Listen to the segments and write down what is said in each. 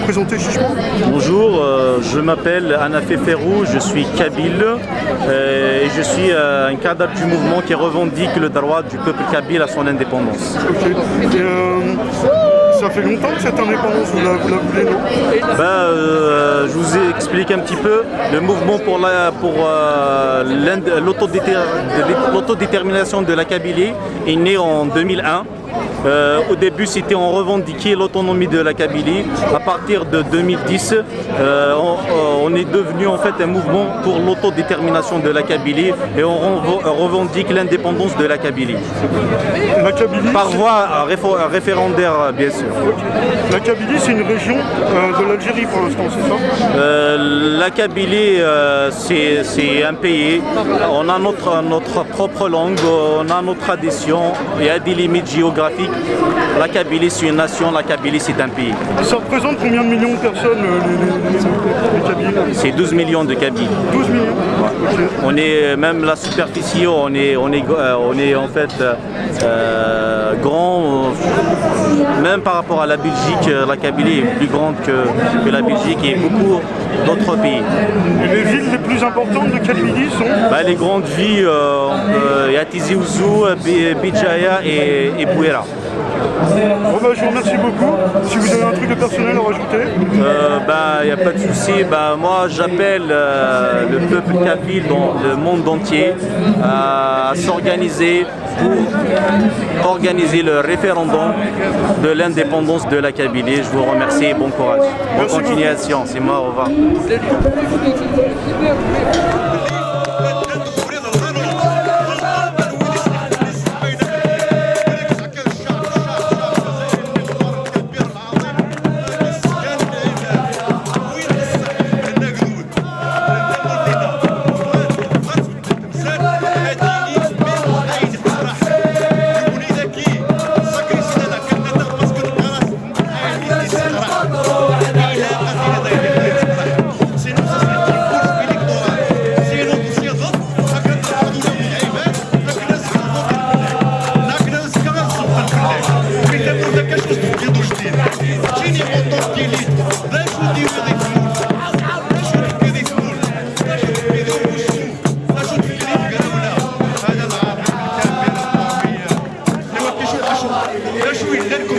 présenter chichement? Bonjour, je m'appelle Anafé Ferrou, je suis kabyle et je suis un cadre du mouvement qui revendique le droit du peuple kabyle à son indépendance. Ok. Et ça fait longtemps que cette indépendance, vous la voulez, non? Je vous explique un petit peu. Le mouvement pour l'autodétermination de la Kabylie est né en 2001. Au début, c'était on revendiquait l'autonomie de la Kabylie. À partir de 2010, on est devenu en fait un mouvement pour l'autodétermination de la Kabylie et on revendique l'indépendance de la Kabylie. La Kabylie, par voie référendaire, bien sûr. La Kabylie, c'est une région de l'Algérie pour l'instant, c'est ça? La Kabylie, c'est un pays. On a notre propre langue, on a nos traditions, il y a des limites géographiques. La Kabylie, c'est une nation, la Kabylie, c'est un pays. Ça représente combien de millions de personnes, les Kabyles? C'est 12 millions de Kabyles. 12 millions. Okay. On est, même la superficie, on est en fait grand, même par rapport à la Belgique, la Kabylie est plus grande que la Belgique et beaucoup d'autres pays. Et les villes les plus importantes de Kabylie sont? Les grandes villes, il y a Tizi Ouzou, Bijaya et Bouera. Bon je vous remercie beaucoup. Si vous avez un truc de personnel à rajouter? Il n'y a pas de souci. Moi j'appelle le peuple kabyle dans le monde entier à s'organiser pour organiser le référendum de l'indépendance de la Kabylie. Je vous remercie et bon courage. Bonne continuation. C'est moi, au revoir.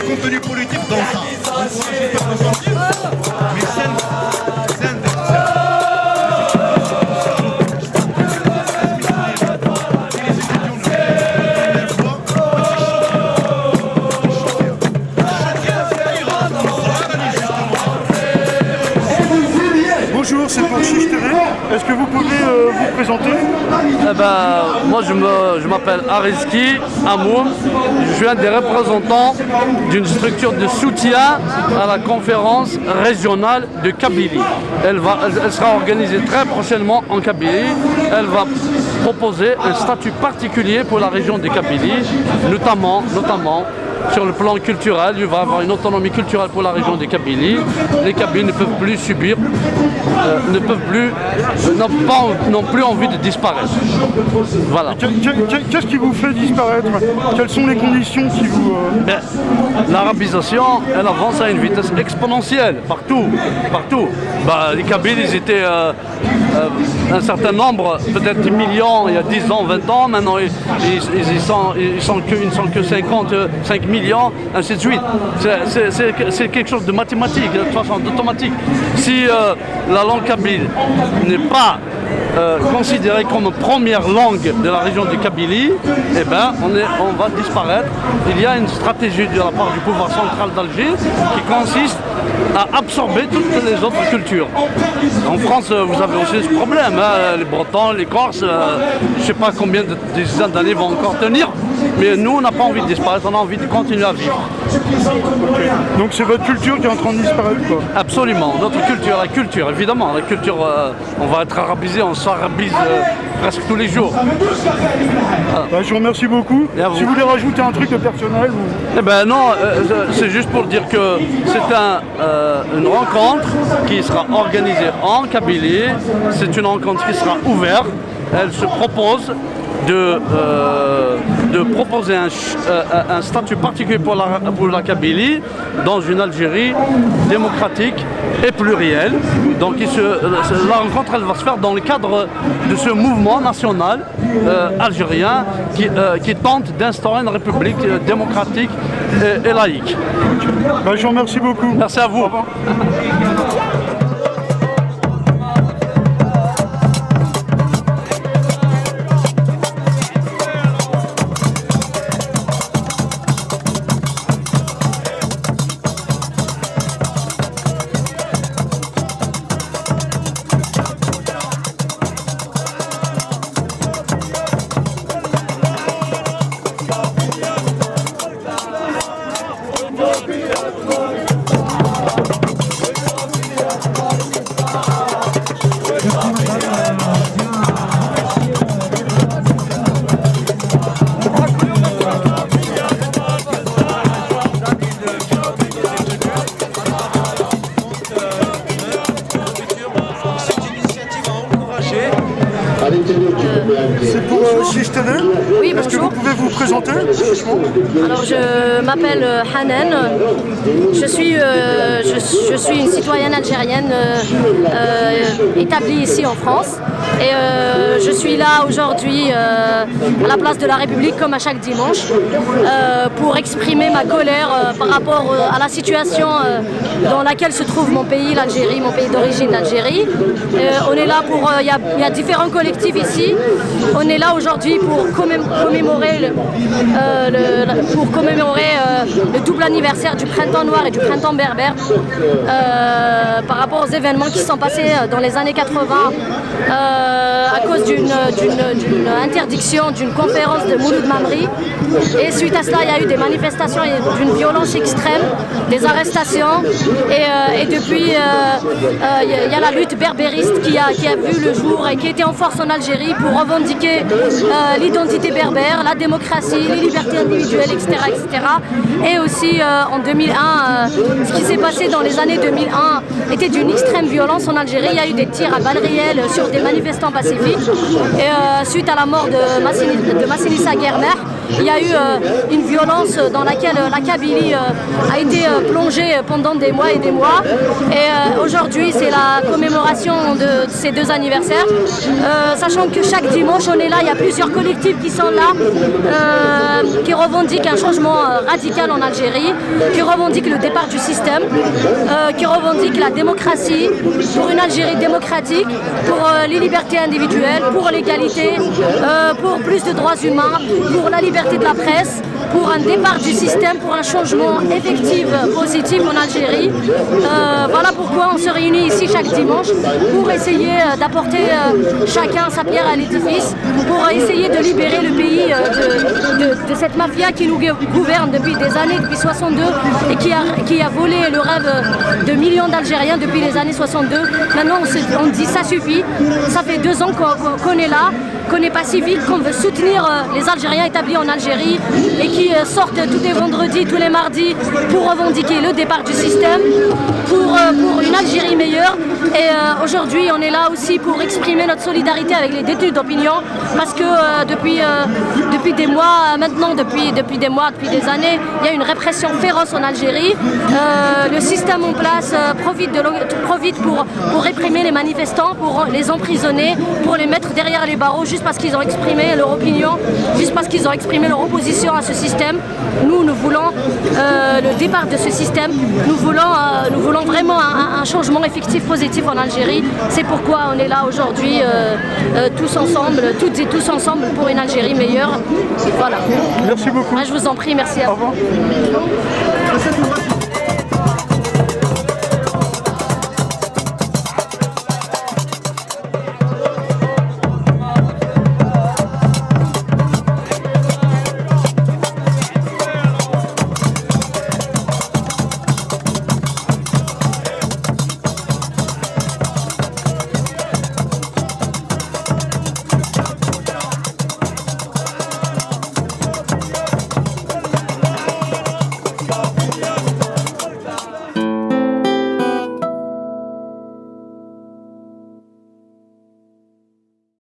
contenu politique dans ça. Bonjour, c'est pour Chiche TV. Est-ce que vous pouvez vous présenter? Moi je m'appelle Ariski Amoum. Je suis un des représentants d'une structure de soutien à la conférence régionale de Kabylie. Elle sera organisée très prochainement en Kabylie. Elle va proposer un statut particulier pour la région de Kabylie, notamment sur le plan culturel. Il va y avoir une autonomie culturelle pour la région de Kabylie. Les Kabyles ne peuvent plus subir, n'ont plus envie de disparaître. Voilà. Qu'est-ce qui vous fait disparaître? Quelles sont les conditions qui vous... L'arabisation, elle avance à une vitesse exponentielle, partout. Les Kabyles, ils étaient un certain nombre, peut-être 10 millions il y a 10 ans, 20 ans. Maintenant, ils sont que 55 millions, ainsi de suite. C'est quelque chose de mathématique, de toute façon, d'automatique. Si la langue kabyle n'est pas considérée comme première langue de la région de Kabylie, eh ben, on va disparaître. Il y a une stratégie de la part du pouvoir central d'Alger qui consiste à absorber toutes les autres cultures. En France, vous avez aussi ce problème, hein, les Bretons, les Corses, je ne sais pas combien de dizaines d'années vont encore tenir, mais nous, on n'a pas envie de disparaître, on a envie de continuer à vivre. Okay. Donc c'est votre culture qui est en train de disparaître, quoi? Absolument, notre culture, la culture, évidemment, la culture, on va être arabisé, on s'arabise presque tous les jours. Je vous remercie beaucoup. Si vous voulez rajouter un truc de personnel ou... Eh ben non, c'est juste pour dire que c'est une rencontre qui sera organisée en Kabylie. C'est une rencontre qui sera ouverte. Elle se propose de proposer un statut particulier pour la Kabylie dans une Algérie démocratique et plurielle. Donc la rencontre elle va se faire dans le cadre de ce mouvement national algérien qui tente d'instaurer une république démocratique et laïque. Ben, je vous remercie beaucoup. Merci à vous. Au revoir. C'est pour Chichtené. Oui, Est-ce que vous bonjour. pouvez vous présenter? Alors, je m'appelle Hanan. Je suis une citoyenne algérienne établie ici en France. Et je suis là aujourd'hui à la place de la République, comme à chaque dimanche, pour exprimer ma colère par rapport à la situation dans laquelle se trouve mon pays, l'Algérie, mon pays d'origine, l'Algérie. On est là pour... Il y a différents collectifs ici. On est là aujourd'hui pour commémorer le double anniversaire du printemps noir et du printemps berbère par rapport aux événements qui se sont passés dans les années 80 à cause d'une interdiction d'une conférence de Mouloud Mamri. Et suite à cela, il y a eu des manifestations et d'une violence extrême, des arrestations. Et depuis, il y a la lutte berbériste qui a vu le jour et qui était en force en Algérie pour revendiquer l'identité berbère, la démocratie, les libertés individuelles, etc. etc. Et aussi en 2001, ce qui s'est passé dans les années 2001 était d'une extrême violence en Algérie. Il y a eu des tirs à balles réelles sur des manifestants pacifiques. Et suite à la mort de Massinissa Guermer, il y a eu une violence dans laquelle la Kabylie a été plongée pendant des mois et des mois. Et aujourd'hui, c'est la commémoration de ces deux anniversaires. Sachant que chaque dimanche, on est là, il y a plusieurs collectifs qui sont là, qui revendiquent un changement radical en Algérie, qui revendiquent le départ du système, qui revendiquent la démocratie, pour une Algérie démocratique, pour les libertés individuelles, pour l'égalité, pour plus de droits humains, pour la liberté de la presse, pour un départ du système, pour un changement effectif, positif en Algérie. Voilà pourquoi on se réunit ici chaque dimanche pour essayer d'apporter chacun sa pierre à l'édifice, pour essayer de libérer le pays de cette mafia qui nous gouverne depuis des années, depuis 62, et qui a volé le rêve de millions d'Algériens depuis les années 62. Maintenant on dit ça suffit, ça fait 2 ans qu'on est là, qu'on est pacifique, qu'on veut soutenir les Algériens établis en Algérie et qui sortent tous les vendredis, tous les mardis pour revendiquer le départ du système, pour une Algérie meilleure. Et aujourd'hui, on est là aussi pour exprimer notre solidarité avec les détenus d'opinion parce que depuis des mois, maintenant, depuis des années, il y a une répression féroce en Algérie. Le système en place profite pour réprimer les manifestants, pour les emprisonner, pour les mettre derrière les barreaux juste parce qu'ils ont exprimé leur opinion, juste parce qu'ils ont exprimé leur opposition à ce système. Nous voulons le départ de ce système. Nous voulons vraiment un changement effectif, positif en Algérie. C'est pourquoi on est là aujourd'hui, tous ensemble, toutes et tous ensemble pour une Algérie meilleure. Voilà. Merci beaucoup. Moi, je vous en prie, merci à vous. Au revoir.